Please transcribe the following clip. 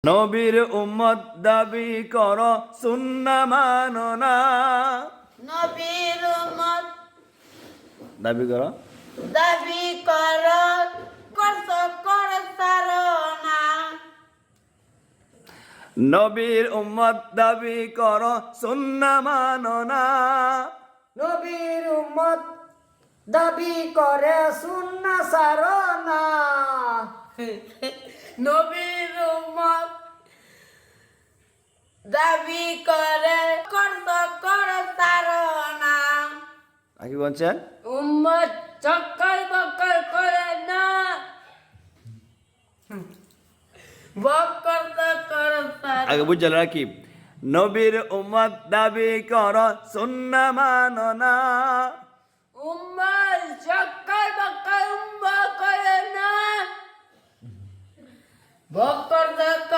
নবীর উম্মত দাবি কর সুন্না মানো না। নবীর উম্মত দাবি কর দাবি কর সারো না। নবীর উম্মত দাবি কর সুন্না মানো না। নবীর উম্মত দাবি করে সুন্নাহ সারো না। নবীর উম্মত দাবি করে সারো না। কি বলছেন? উম্মত চক্কর বক্কর করে না। বক্কর চক্কর আগে বুঝে রাখি, নবীর উম্মত দাবি কর সুন্না মানো না। উম্মত চক্কর বক্কর করে না। বক্কর চক্কর